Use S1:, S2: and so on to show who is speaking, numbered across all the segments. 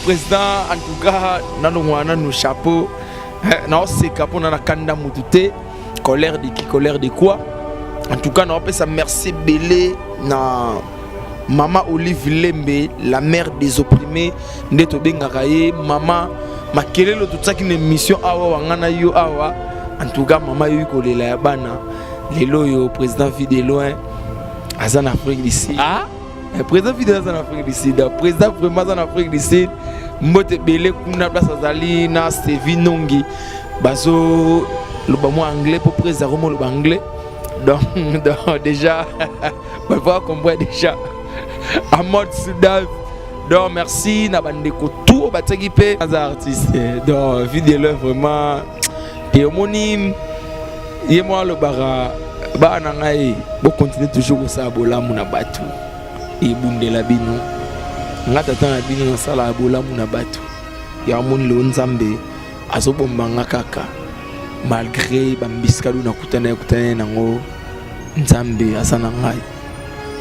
S1: Président, en tout cas, nous chapeau. Nous sommes capables de kanda mutute. Colère de qui, colère de quoi? En tout cas, nous avons merci belé na Maman Olive Lembe, la mère des opprimés. Neto bengakaye, maman, makelelo tout ça qui est une mission awa wangana yo awa. En tout cas, maman yo kolela ya bana. Lelo yo président Fidelo en Afrique du Sud. Ah? Président Fidelo en Afrique du Sud. Président vraiment en Afrique du Sud. Mbote bele kuna place azali na Stevie Nongi. Bazo le bamo anglais pour président Romo le anglais. Donc déjà on va comprendre déjà à mode Soudan. Donc merci na bandeko tout bataki pe les artistes. Donc Fidelo vraiment et homonyme et moi le bara ba nangai bo continuer toujours ko sa bola muna batu e bundela bino ngata tana bino na sala bola muna batu ya mon lo nzambe azobombanga kaka malgré bambiskalu na kutana nango nzambe asana ngai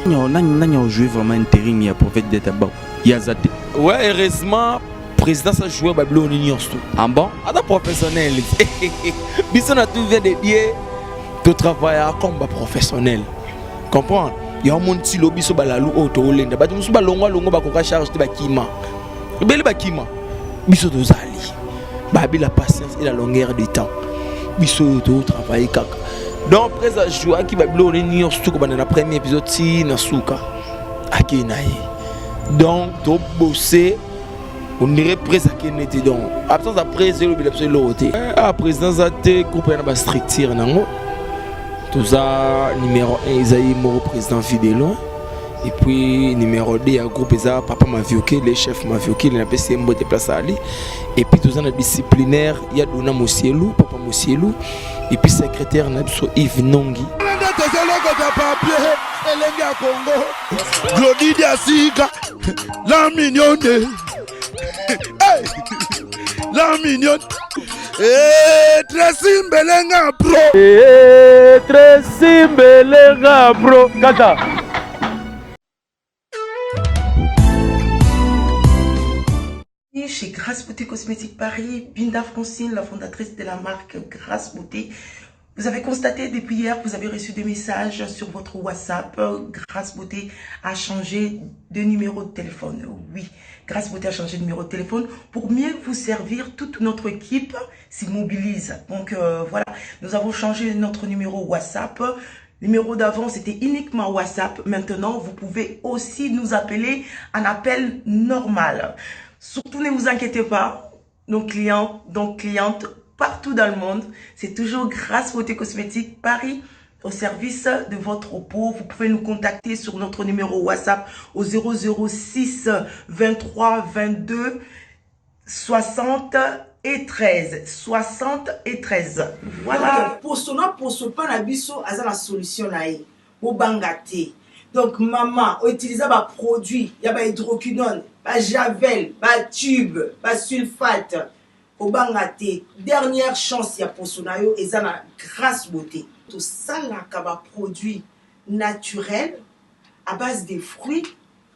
S1: nanya jouer vraiment intérim ya prophète de Tabao yazate ouais heureusement président ça jouer Babylone Union tout en bon ada professionnel biso na tout vient de dire de travailler comme professionnel comprendre il y a un monde qui lobby sur balalu auto olenda ba musu balongo ba koka charge de bakima bele bakima biso dozali ba bi la patience et la longueur du temps biso to travailler kaka donc président jouer qui Babylone Union tout comme dans le premier épisode si na suka akenaye donc to bosser on irait presque à n'était donc absence après c'est le bilan l'autre à présidence à te groupe na ba structure nango tout ça numéro 1 Isaïe Moro président Fidelo et puis numéro 2 à groupe ça papa Mavioke les chefs Mavioke les PC Mbo déplacer ali et puis tout ça na disciplinaire il y a Dona Mosielou papa Mosielou et puis secrétaire na biso Yves Nongi
S2: Glody Diasika la mignonne. Hey, la mignonne. Tracy Mbelenga bro.
S3: Tracy Mbelenga bro. Kata.
S4: Chez Grâce Beauté Cosmétique Paris, Binda Francine, la fondatrice de la marque Grâce Beauté. Vous avez constaté depuis hier que vous avez reçu des messages sur votre WhatsApp. Grâce Beauté a changé de numéro de téléphone. Oui, Grâce Beauté a changé de numéro de téléphone pour mieux vous servir. Toute notre équipe s'y mobilise. Donc voilà, nous avons changé notre numéro WhatsApp. Le numéro d'avant, c'était uniquement WhatsApp. Maintenant, vous pouvez aussi nous appeler en appel normal. Surtout, ne vous inquiétez pas. Nos clients, donc clientes, partout dans le monde, c'est toujours Grâce Beauté Cosmétique Paris au service de votre peau. Vous pouvez nous contacter sur notre numéro WhatsApp au 006 23 22 60 et 13. 60 et 13. Voilà.
S5: Pour ce pas la biso à la solution là au bangate. Donc maman utiliser un produit, il y a hydroquinone, javel, tube, sulfate. Au bangate, dernière chance ya pour sonayo et ça na Grâce Beauté. Tout ça là kaba produit naturel à base de fruits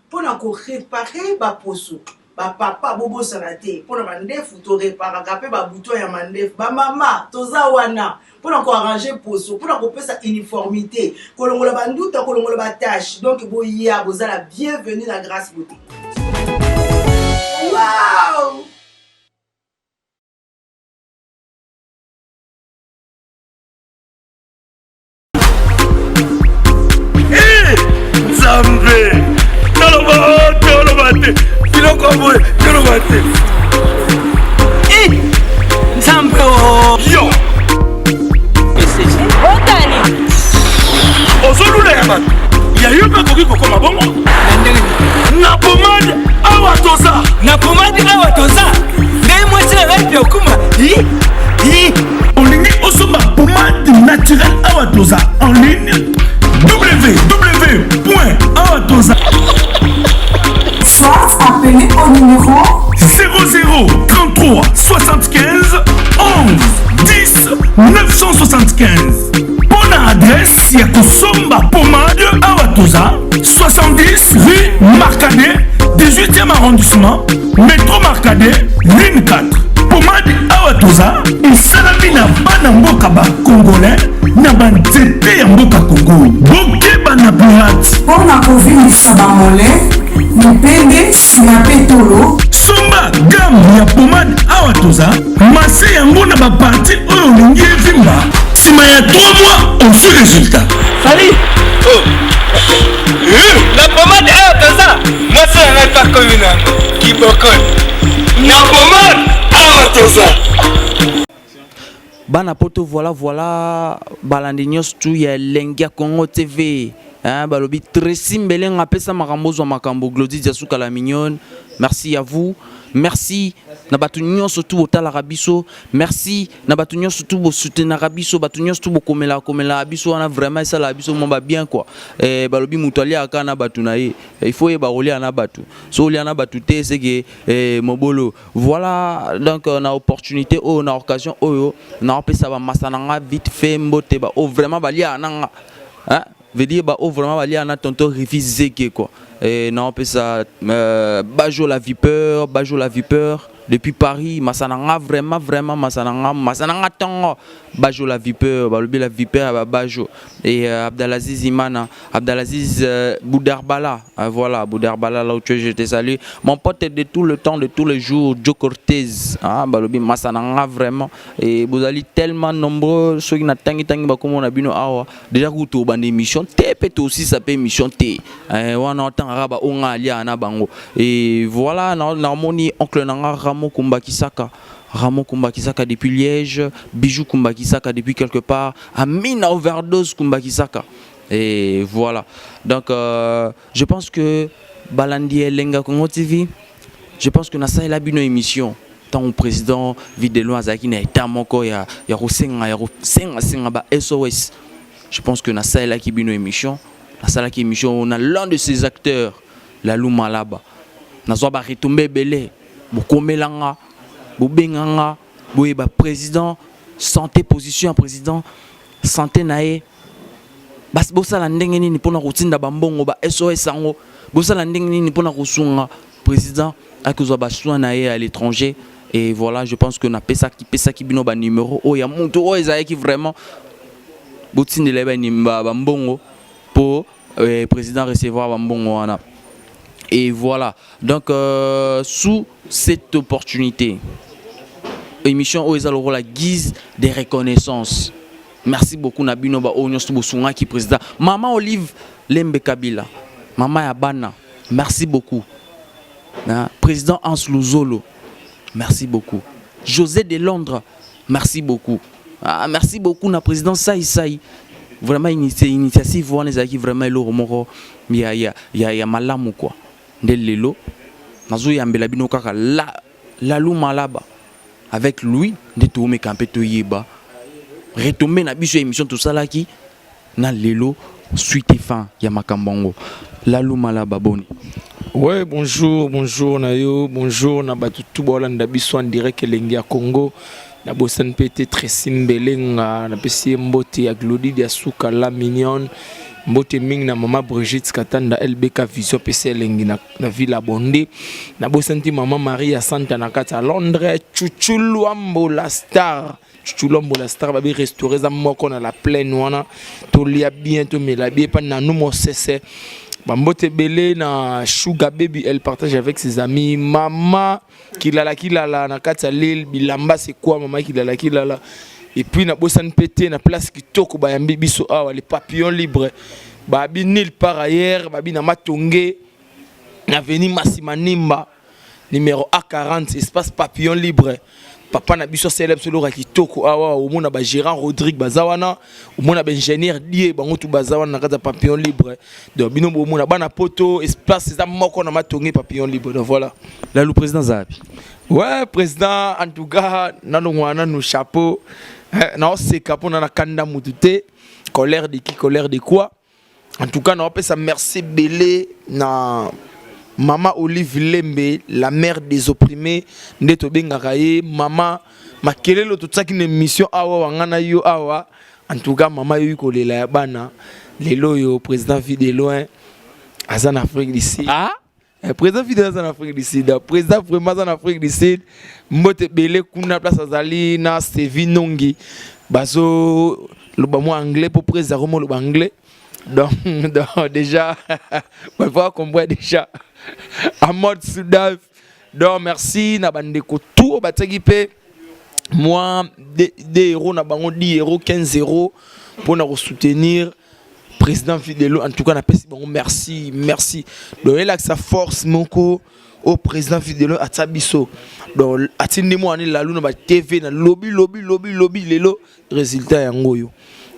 S5: pour réparer ba poso. Ba papa bobo sanate pour mandef to réparer capé ba bouton ya mandef. Ba mama toza wana pour arranger poso pour couper sa uniformité. Kolongola banduta kolongola ba tâche. Donc boya bozala bienvenue dans Grâce Beauté. Wow!
S2: Zambe, Tolobate, Filokomwe, Tolobate.
S6: Zambe,
S2: yo!
S6: Otani!
S2: Ozolula yaman, ya yoka koki kokoma bongo? Na pomade awatoza!
S6: Na pomade awatoza! Ngai mwasi na ngai piokuma!
S2: Olingi osomba pomade naturelle awatoza en ligne www.awatoza.
S7: Soit appelez au numéro
S2: 00 33 75 11 10 975. Bonne adresse, ya Kosomba Pomade Awatoza, 70 rue Marcadet, 18e arrondissement, métro Marcade, Ring 4. Pomade Awatoza, et salami na bana mboka ba congolais, na banzete ya mboka Congo. Bokeba na pirate.
S7: Pour la COVID, ça va moller. Mupende, sinapetolo.
S2: Somba gamme ya pomade Awatoza, masse yango na ba parti oyo lingi evimba. Sima ya 3 mois, on fait résultat.
S6: Salut. La pommade Awatoza, moi c'est un pas communal qui bocole. La pommade Awatoza.
S8: Bana poto voilà balandignos tout ya Lengia Congo TV. Hein, balobi Tracy Mbeleng apesa makambo zo makambo Glody Diasuka la mignonne. Merci à vous. Merci na batu nyonso tout otala rabiso. Merci na batu nyonso tout bo soutenir rabiso, batu nyonso tout bo komela abiso wana vraiment ça la biso momba bien quoi. Balobi mutali aka na batu na ye. Il faut ba roli na batu. So oli na batu te c'est que mobolo. Voilà donc na opportunité na occasion oyo na pesa ba masananga vite fait mbote ba vraiment bali ananga. Hein? Veut dire bah vraiment bali ana tonto révisé quoi. Et non peut ça Bajo la vipeur depuis Paris Masananga vraiment Masananga tango Bajo la vipeur balobi la vipeur Bajo et Abdelaziz Imana Abdelaziz Boudarbala voilà Boudarbala là où je te salue mon pote de tout le temps de tous les jours Joe Cortez ah balobi Masananga vraiment et vous allez tellement nombreux ceux qui n'attendent ba comme on a bino awa déjà kuto bande émission te peut aussi ça peut émission te on entend raba onga alia na bango et voilà na moni oncle nanga Ramo Kumbakisaka depuis Liège, Bijou Kumbakisaka depuis quelque part, Amina Overdose Kumbakisaka. Et voilà. Donc, je pense que Balandi Lenga Congo TV, je pense que Nasa il a une émission. Tant au président Videlo Azaki n'a été moko ya Rosenga ba SOS. Je pense que Nasa il a une émission. Nasa la émission, on a l'un de ses acteurs, la Luma là-bas. Nazo ba retomber belé. Bokomelanga, bobenganga, boyeba président, santé position président, santé nae. Bas bosala ndenge nini pona kotinda bambongo ba SOS sango, bosala ndenge nini pona kosunga président akozwa ba soin nae à l'étranger et voilà, je pense que na pesa ki bino ba numéro o ya muntu o ezaya ki vraiment botindela ba nimba bambongo pour président recevoir bambongo wana. Et voilà, donc sous cette opportunité, émission Oezaloro la guise des reconnaissances. Merci beaucoup Nabino ba Onyo Bosunga qui président. Maman Olive Lembe Kabila, Maman Yabana, merci beaucoup. Président Hans Luzolo, merci beaucoup. José de Londres, merci beaucoup. Merci beaucoup na président Saï. Vraiment initiative voilà qui vraiment le romoro il y a malamu quoi. Ndelelo nazo yambela bino kaka la luma là-bas avec lui de tourner campé to yeba retomber na biso émission tout ça là qui na lelo suite et fin ya makambongo la luma là-bas boni.
S1: Ouais, bonjour Nayo, bonjour na batu tout bolanda biso en direct Lengia Congo. Na bosan pété Tracy Mbeleng na pesi mbote ya Glody Diasuka la mignonne. Mbote ming na maman Brigitte Katanda LBK Vision PC Lengi na Villa Bondé. Na bosanti maman Maria Santa na kata Londres. Chuchuluambo la star babi restauré za moko na la plaine wana. To lia bien to me la bien pas na nous mo cesse. Bambote belé na Sugar Baby elle partage avec ses amis. Maman Kilala na kata Lille bilamba c'est quoi maman Kilala. Et puis na bosan pété na place qui toko ba yambi biso awa les papillons libres babi nil par ailleurs babi na Matongé na veni Massimanimba numéro A40 espace papillon libre papa na biso célèbre solo ki toko awa au mona ba gérant Rodrigue bazawana au mona ba ingénieur lié bango tout bazawana na kata papillon libre donc bino bo mona bana poto espace ça moko na Matongé papillon libre donc voilà
S8: là le président Zabi.
S1: Ouais président en tout cas nanongwana nous chapeau. Non, c'est capon na kanda mutute colère de quoi en tout cas non ça merci belé na maman Olive Lembe la mère des opprimés ndeto bengakaye maman makelelo tout ça qui une mission awa wangana yo awa en tout cas maman yo kolela ya bana lelo yo président vie de loin azan Afrique d'ici Président fidèle en Afrique du Sud. Président vraiment en Afrique du Sud. Mbote belé kuna place azali na Sevi Nongi. Bazo le mot anglais pour président le anglais. Donc déjà, on va comprendre déjà. En mode Soudan. Donc merci na bandeko tout bategipe. Moi des héros na bango 10 euros 15 euros pour nous soutenir. Président Fidelo, en tout cas, on merci. Donc, il a sa force, au président Fidelo à Tabiso. Donc, attendez-moi, on est là, on va TV, lobby, le résultat est en goyo.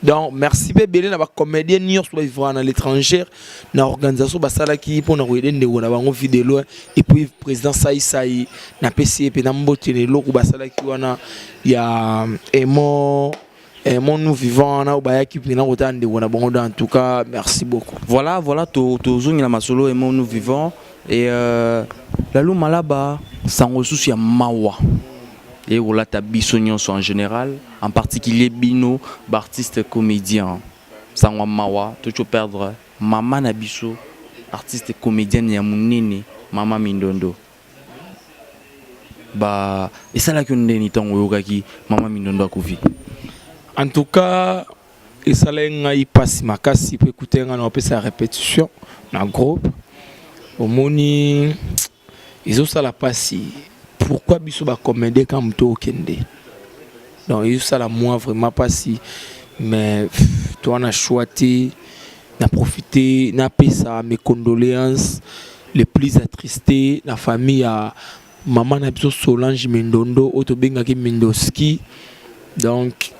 S1: Donc, merci, bébé, on va comédien, nous sommes vivre dans l'étranger, dans l'organisation, qui pour nous aider, on va Fidelo, et puis, président Saï, na PCP, na Mbotene, il y a Emo. Et nous vivons en tout cas, merci beaucoup.
S8: Voilà, la masolo et nous vivons. Et la lou malaba, sans ressources, il y a mawa. Et voilà, ta bisognon en général, en particulier bino, artiste comédien. Sans mawa, tu perdre maman nabiso, artiste comédienne, ya munene, maman Mindondo. Bah, et ça là que nous avons dit, maman Mindondo a couvé.
S1: En tout cas, il s'allait passer ma casse pour écouter sa répétition dans le groupe. Au moni, ils ont ça la passe. Pourquoi biso ba comédie comme to kende? Donc ils ont ça la moi vraiment passé. Mais toi on a choisi, on a profité, on a payé ça mes condoléances les plus attristés, la famille à maman na biso Solange Mindondo, Otobenga ki Mindoski. Donc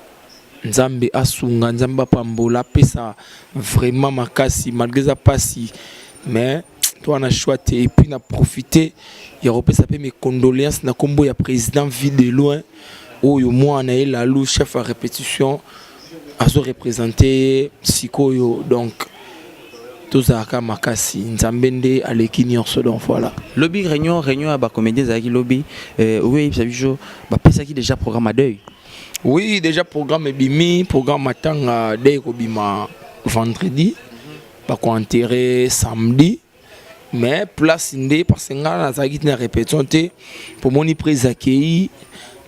S1: Nzambe asunga Nzamba pambola pesa vraiment makasi malgré ça passi mais toi on a choisi et puis on a profité il y a repé ça mes condoléances na combo ya président vie de loin où moi on a la lou chef à répétition à se représenter Sikoyo donc tout ça ka makasi Nzambende à l'équinion donc voilà
S8: lobby réunion à ba comédien zaki lobby oui ça bijo ba pesa qui déjà programme à deuil.
S1: Oui, déjà programme Bimi, programme Matanga dès Kobima vendredi, pas qu'on enterré samedi, mais place indé parce que là ça qui n'a répétition pour mon prise accueilli,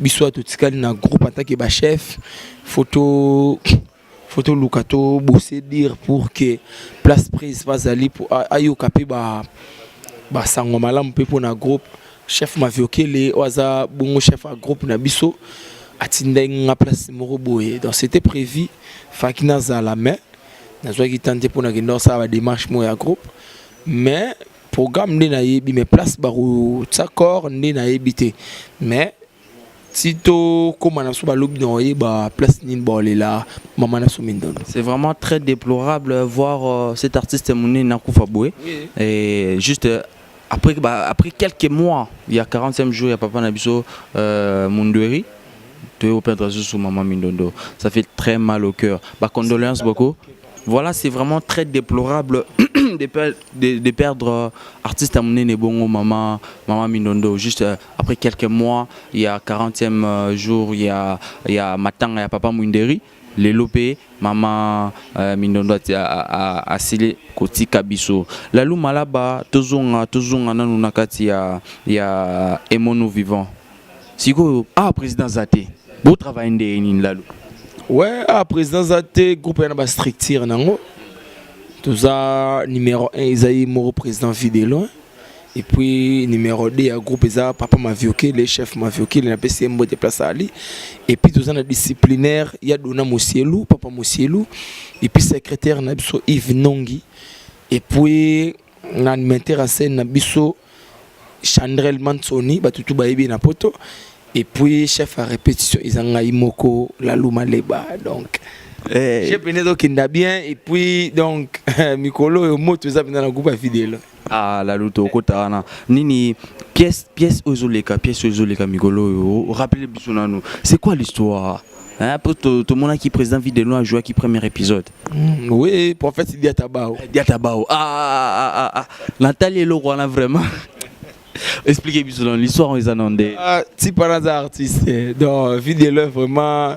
S1: bisous à tout ce qu'il y a un groupe attaqué ba chef, photo Lukato, bosser dire pour que place prise va aller pour ayo capé ba sangomala mpe pour na groupe chef m'a vioqué les oza bongo chef à groupe na biso. Place donc c'était prévu Fakina za la main nazwa ki tenter pour na gendo ça va démarche mo ya groupe mais programme ne na yebi mais place baru tsakor ne na yebité mais sito comme na so ba lobby no yeba place nin bolela maman na so Mindondo.
S8: C'est vraiment très déplorable voir cet artiste Mouné Nakufa Boué et juste après quelques mois il y a 45 jours il y a papa Nabiso Mundweri au perdre sous maman Mindondo. Ça fait très mal au cœur. Bah, condoléances beaucoup. Voilà, c'est vraiment très déplorable de perdre artiste amené Nebongo maman Mindondo. Juste après quelques mois, il y a 40e jour, il y a Matanga, il y a papa Munderi. Les lopé, maman Mindondo a scellé Koti Kabiso. La lou malaba, tozonga nanunakati ya Emono vivant. Siko, président Zate. Beau travail de Lalo.
S1: Ouais, président Zate, groupe na structure nango. Tout ça numéro 1 Isaïe Moro président Fidelo. Et puis numéro 2 a groupe ça papa m'a vioqué, les chefs m'a vioqué, les PCM de place ali. Et puis tout ça na disciplinaire, il y a Dona Mosielou, papa Mosielou et puis secrétaire na biso Yves Nongi. Et puis animateur en scène na biso Chandrel Mansoni, batutu baebi na poto. Et puis chef à répétition Izanga Imoko la Luma Leba donc j'ai pris donc kinda bien et puis donc Mikolo et Mo tout ça dans le groupe fidèle
S8: la luto kota nini pièce ozoleka Mikolo rappelez bisona nous c'est quoi l'histoire hein pour tout le monde qui président vidéo a joué qui premier épisode
S1: oui prophète Diatabao
S8: Nathalie le roi là vraiment. Expliquez-moi l'histoire en Isanandé.
S1: Si par hasard artiste dans vidéo vraiment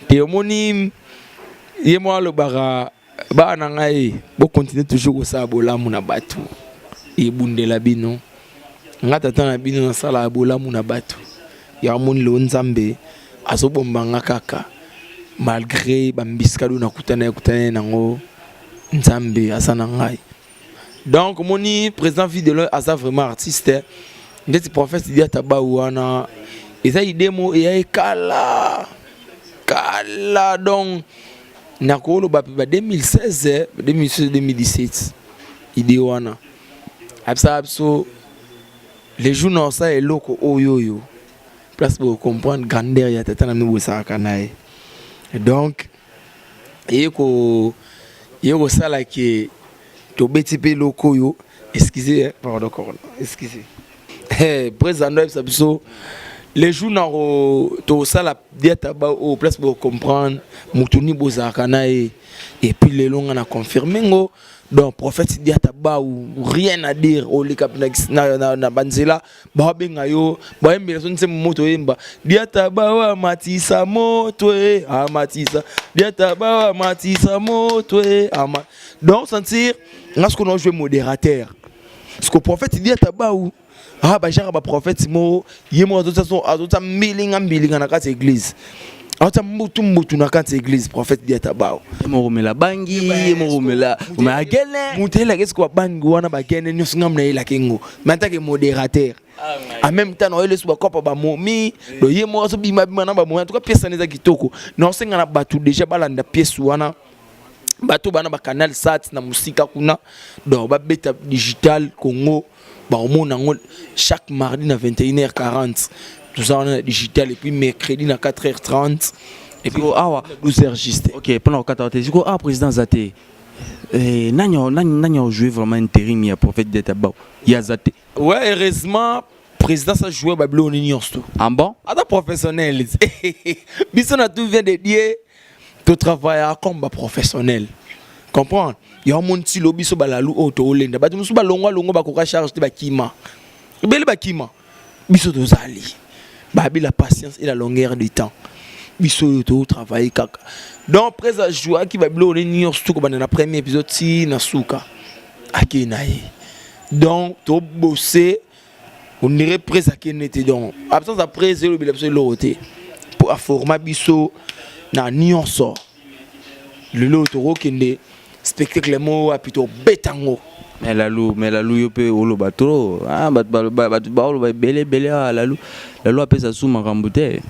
S1: et homonyme et moi le bara ba nangai bo continuer toujours au ça bola mona batu ebundela bino nga tata na bino na sala ya bolamu na bato ya moni lo nzambe azobomba nga kaka malgré bambisika do nakutana nango nzambe aza na ngai. Donc moni président Fidèle aza vraiment artiste ndeti prophète Diata Ba wana eza idemo ya kala donc nakolo ba 2016 2017 idée wana abso les jours ça est loko oyoyo place pour comprendre grandeur ya tata na mibo sa kanae. Donc yeko sala ki to beti pe loko yo excusez pardon corona excusez président abso les jours na to sala Diata Ba au place pour comprendre mutuni bozakanae et puis les longs on a confirmé ngo. Donc prophète Diata Ba ou rien à dire au likapnex na banzela ba benga yo ba embela so nse moto yemba Diata Ba wa matisa moto amatisa Diata Ba wa matisa moto ama. Donc sentir là ce qu'on a joué modérateur parce que prophète Diata Ba ou ba jara ba prophète mo yemo azota milinga na kati église ata mutu na kati église prophète Diata Ba
S8: moromela bangi moromela magele
S1: mutela qu'est-ce que bangi wana ba gene nyos ngam na ila kengo manta ke modérateur en même temps no ele suba kopa ba momi do yemo so bima na ba momi en tout cas pièce neza kitoko no senga na batu déjà balanda pièce wana bato bana ba canal sat na musika kuna do ba beta digital Congo ba omona chaque mardi na 21h40 tout ça on a digital et puis mercredi à 4h30 et puis 12h juste.
S8: OK, pendant 4h c'est quoi président Zaté nanyo joué vraiment intérim ya prophète Diata Ba ya Zaté.
S1: Ouais, heureusement président ça jouer Babylone Union tout.
S8: En bon?
S1: Ada professionnel. Bisson a tout vient de dire tu travailles comme professionnel. Comprendre? Il y a un monde qui lobby sur balalu auto olenda. Ba tu musu ba longo ba ko charge te ba kima. Bele ba kima. Biso to zali. Babi la patience et la longueur du temps. Biso to travailler kaka. Donc présent joueur qui va bloquer New York tout dans le premier épisode si na suka. Akenaye. Donc to bosser on dirait présent kenete donc absence après zéro bilabso loroté pour format biso na New York. Le lotoro kende spectacle mo apito betango.
S8: Mais la lou yo pe olo batro ba bele la lou appelle ça sous makamboute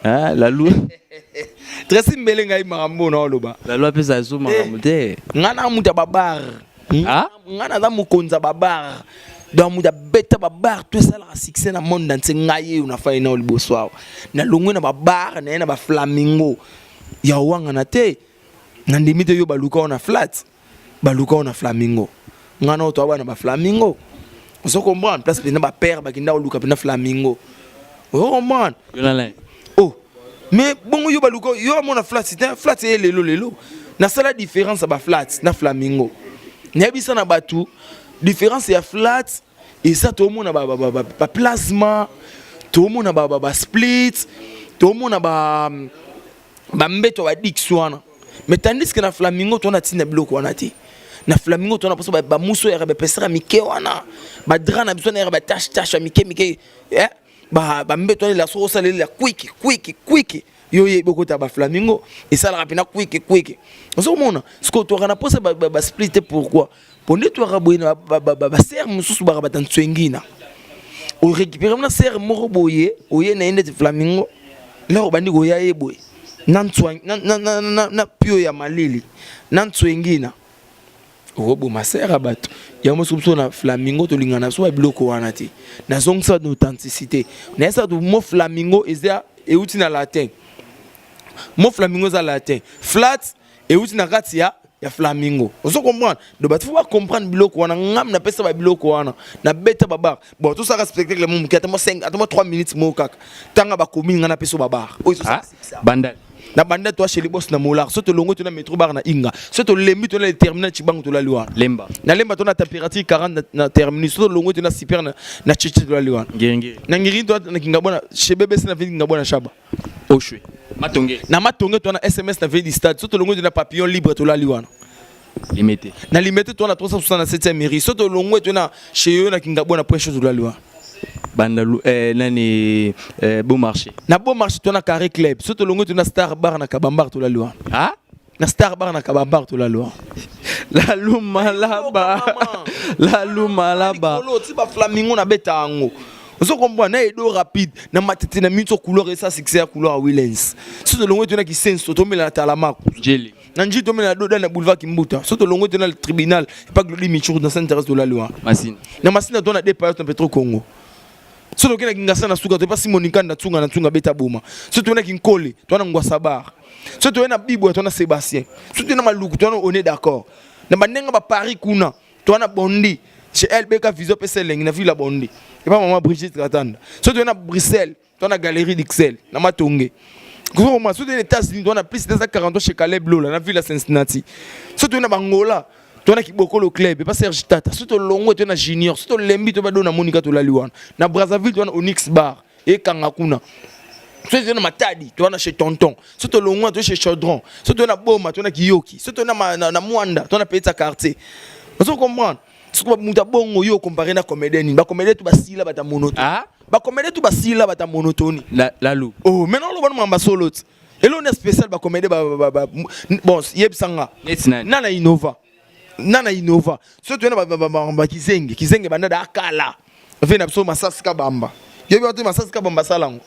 S8: la lou
S1: très simbele ngai makambo na oloba
S8: la lou appelle ça sous makamboute
S1: ngana muta babar ngana za mukonza babar donc muta beta babar tout ça la succès na monde dans ngai una fa ina oliboswa na longo na babar na ba flamingo ya wanga na te na ndimite yo baluka na flat baluka na flamingo ngana oto abana ba flamingo on comprendre place na ba père ba kinda oluka na flamingo oh man oh mais bongo yo baluka yo mona flat c'est flat et lelo na sala différence ba flat na flamingo na bisa na batu différence ya flat et ça tout mona ba plasma tout mona ba split tout mona ba mbeto ba dixwana mais tandis que na flamingo to na tina biloko wana te na flamingo to na poso ba muso ya ba pesera mike wana ba dra na biso na ba tache mike ba mbeto la so sala la quick yo ye boko ta ba flamingo et ça la rapina quick on se mona ce que to na poso ba split pourquoi pour nettoyer ba serre mususu ba tan tswengina o récupérer na serre moko boye oye na ende flamingo là ba ndiko ya yeboye na pio ya malili na tswengina robo masera bato ya mosusu na flamingo to lingana so biloko wana te na zongsa d'authenticité na esa do mo flamingo eza euti na latin mo flamingo za latin flat euti na kati ya flamingo ozo comprendre do bato faut comprendre biloko wana ngam na pesa ba biloko wana na beta babar bon tout ça respecter le monde qui attend 5 attend 3 minutes mo kaka tanga ba komi ngana pesa babar
S8: bandal
S1: na banda toi chez les boss na molar soto longo to na métro bar na inga soto lembi to na terminal chibango to la liwa
S8: lemba
S1: to na température 40 na terminus soto longo to na super na chichi to la liwa
S8: ngenge
S1: na ngiri to na kingabona chez bébé na vindi ngabona shaba
S8: oshwe matonge
S1: to na SMS na vindi stade soto longo to na papillon libre to la liwa
S8: Limité.
S1: Na limité toi na 367e mairie. Soto longo tu na chez eux na kingabo na point chose de la loi.
S8: Bandalu nani bon marché.
S1: Na bon marché toi na carré club. Soto longo tu na Star Bar na Kabambar to la loi.
S8: Ah?
S1: Na Star Bar na Kabambar to la loi.
S8: La luma là-bas. La luma là-bas.
S1: Tu ba flamingo na betango. Vous comprenez, na edo rapide na matete na minto couleur et ça succès à couleur à Willens. Soto longo tu na ki sense to me la talama.
S8: Jelly.
S1: Nanji to me la do dans boulevard Kimbuta. Soto longo tu na le tribunal et pas Glody Michour dans Saint-Thérèse de la loi.
S8: Machine.
S1: Na masina to na départ na Petro Congo. Soto kena kingasa na suka to pas Simonika na tsunga beta boma. Soto na kinkole to na ngwasa bar. Soto na Bibo to na Sébastien. Soto na Maluku to na on est d'accord. Na banenga ba Paris kuna to na Bondi. Chez LBK Viso PSL na Villa Bondi. Et pas maman Brigitte Katanda. Soto na Bruxelles to na Galerie d'Ixelles na Matonge. Comment soto na États-Unis to na plus de 240 chez Caleb Lola na Villa Cincinnati. Soto na Bangola to na Kibokolo club et pas Serge Tata. Soto longo to na Junior. Soto Lembi to ba do na Monica to la Liwan. Na Brazzaville to na Onyx Bar et Kangakuna. Soto na Matadi to na chez Tonton. Soto longo to chez Chaudron. Soto na Boma to na Kiyoki. Soto na Mwanda to na Petita Quartier. Vous comprenez? Soto muta bongo yo comparé na comédien. Ba comédien to ba sila ba ta monotone.
S8: Ah?
S1: Ba comédien to ba sila ba ta monotone.
S8: La loup.
S1: Oh, maintenant le bon mamba solo. Et l'on est spécial ba comédien bon, yeb sanga. Nana Innova. Nana Innova. Soto na ba Kizenge banda da akala. Vena so masaska bamba. Yebi ote masaska bamba salango.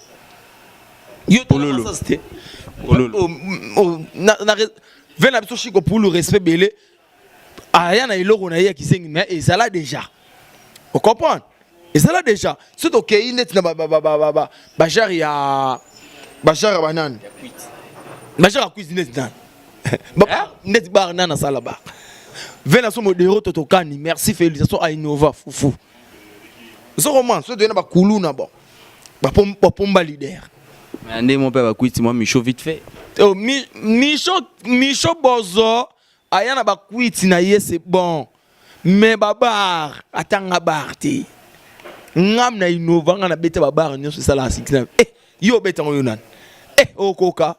S1: Yo to masaste. Oh, na vena so chiko pour le respect belé. Aya na iloko na ye Kizenge mais ezala déjà. Vous comprenez? Ezala déjà. Soto ke net na bajar ya bajar banane. Bajar cuisine net. Net bar nana sala bar. Vena so modero totokani. Merci félicitations à Innova foufou. So roman so de na ba kulu na bon. Ba pomba leader.
S8: Mais andé mon père va quitter moi Michaud vite fait.
S1: Oh Michaud bozo aya na ba quitter na ye c'est bon. Mais babar atanga barti. Ngam na Innova na beta babar nyo so sala 69. Yo beta yo nan. Okoka.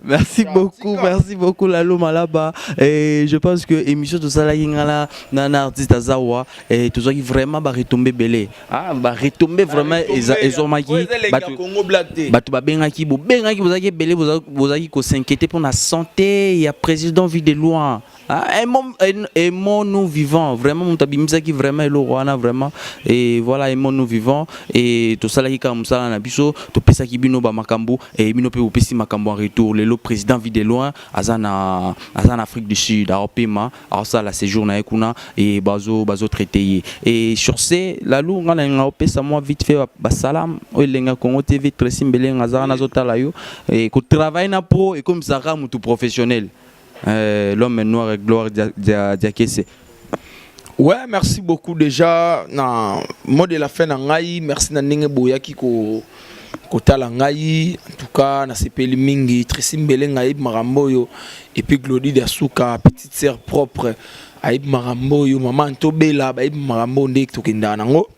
S8: Merci beaucoup Lalo Malaba. Et je pense que émission de ça là nana artiste azawa et tout ça qui vraiment va retomber belé. Ah va retomber vraiment ezomaki batu ba bengaki bozaki belé bozaki ko s'inquiéter pour la santé, il y a président vie de loin. Aimons-nous vivants, vraiment mon tabimisa qui vraiment est le roi vraiment et voilà aimons-nous vivants et tout ça là qui comme ça na biso to pesa ki bino ba makambo et bino pe opesi makambo en retour le président vit de loin azana Afrique du Sud à Opema alors ça la séjour na ekuna et bazo traité et sur ce la lu ngana nga opesa moi vite fait ba salam o lenga Congo TV très simbele ngazana zotala yo et ko travail na pro et comme ça mutu professionnel. L'homme noir et gloire Diakese.
S1: Ouais, merci beaucoup déjà. Na mode de la fin na ngai, merci na ninge boyaki ko tala ngai. En tout cas, na sepeli mingi tresimbele ngai marambo yo et puis Glody Dasuka, petite sœur propre aib marambo yo maman Tobela ba aib marambo ndek tokenda nango.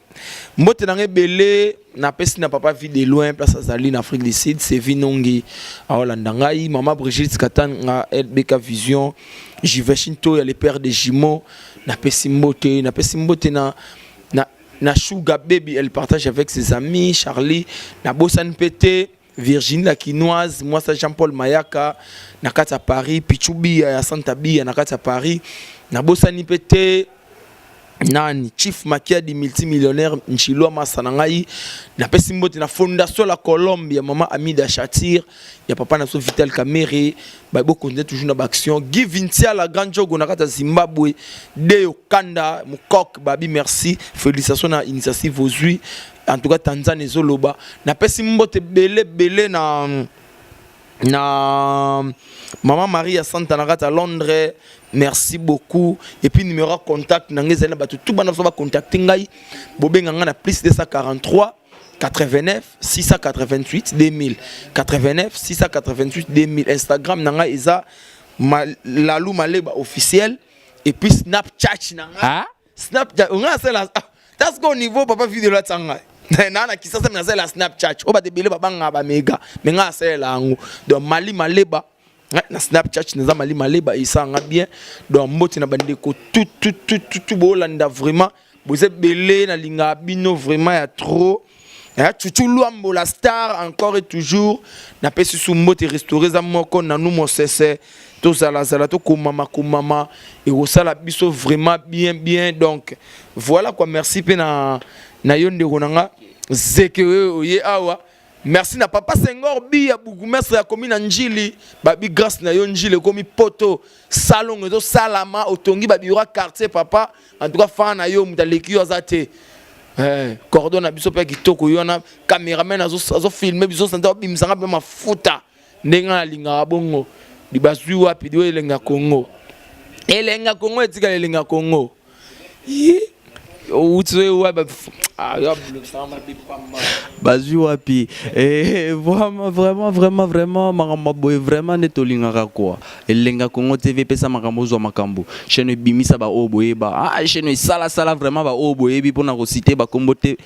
S1: Mbote na ngebele na pesi na papa vie de loin place azali en Afrique du Sud c'est Vinongi a Hollanda ngai maman Brigitte Katanga LBK Vision Jiveshinto ya le père des jumeaux na pesi mbote na Sugar Baby elle partage avec ses amis Charlie na Bosan Pété Virginie la Quinoise moi ça Jean-Paul Mayaka na kata Paris Pichubi ya Santa Bia na kata Paris na Bosan Pété nani Chief Makiadi multimillionnaire Nchilwa Masanangai na pesi mbote na fondation la Colombe ya maman Amida Chatir ya papa na so Vital Kamere ba bo continuer toujours na action Givintia la grande jogo na kata Zimbabwe Deo Kanda Mukok babi merci félicitations na initiative Ozui en tout cas Tanzanie zoloba na pesi mbote belé na maman Marie à Santa Narata à Londres merci beaucoup et puis numéro contact nangezela batu tout bana so ba contacter ngai bobenga nga na plus 243 89 688 2000 89 688 2000 Instagram nanga eza Lalou Maleba officiel et puis Snapchat nanga Snapchat on a ça là that's go niveau papa vidéo la tanga nana kisasa mna la Snapchat o ba de bele babanga ba mega menga sela ngo de Mali Maleba na Snapchat neza mali maleba isanga bien donc mboti na bandeko tout bolanda vraiment vous êtes belé na linga bino vraiment ya trop Chuchu Luambo la star encore et toujours na pesi sous mbote restaurer za moko na nous mosese to zala to kumama et osala biso vraiment bien donc voilà quoi merci pe na yonde ronanga zeke oye awa merci na papa Senghor bi ya bourgmestre ya commune Njili babi grâce na yo Njili komi poto salon ezo salama otongi babi yora quartier papa en tout cas fan na yo mutaleki yo azate cordon na biso pe kitoko yo na cameraman azo filmer biso santa bimsanga pe mafuta ndenga linga bongo libasui wapi dio elenga Congo etika elenga Congo
S8: bazui wapi vraiment makambo boye vraiment netolingaka quoi elenga Congo TV pesa makambo zwa makambo chaîne bimisa ba oboyeba chaîne sala vraiment ba oboyebi pona ko citer ba kombo te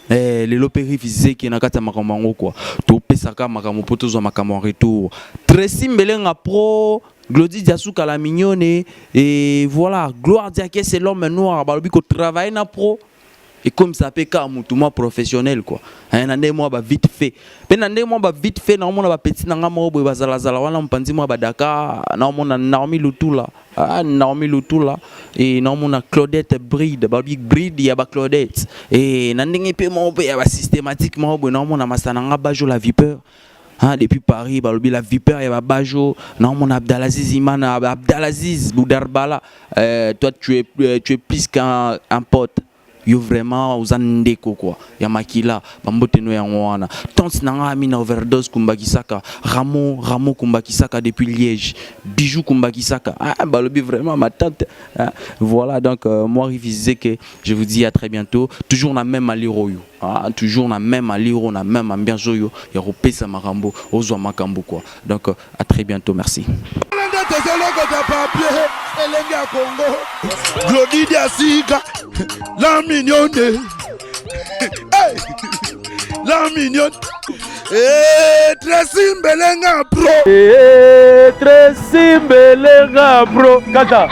S8: lelo périphysé qui na kata makambo ngo quoi to pesaka makambo poto zwa makambo en retour Tracy Mbelenga pro Glody Diasou la mignonne et voilà Gloire Diaké c'est l'homme noir balobi ko travailler na pro et comme ça peut ka mutuma professionnel quoi nande moi ba vite fait nande moi ba vite fait na mona ba petit nanga mo boy bazala wana mpanzi moi ba Dakar na mona Naomi Lutula et na mona Claudette Bride ba big Bride ya ba Claudette et nande pe mo ya ba systématiquement boy na mona masananga bajo la vipeur. Depuis Paris, la vipère et Bajo, non mon Abdelaziz Imana, Abdelaziz Boudarbala, toi tu es plus qu'un pote. Yo vraiment aux andeko quoi. Ya makila, bambote no ya ngwana. Tons nanga amina overdose kumbakisaka, Ramo kumbakisaka depuis Liège, Bijou kumbakisaka. Balobi vraiment ma tante. Voilà donc moi Rivisé que je vous dis à très bientôt. Toujours na même aliro yo. Toujours na même aliro, na même ambiance yo. Ya repesa makambo, ozwa makambo quoi. Donc à très bientôt, merci.
S2: Glody Diasika, la mignonne, la mignonne, Tracy Mbelenga pro,
S3: Tracy Mbelenga pro, Kata.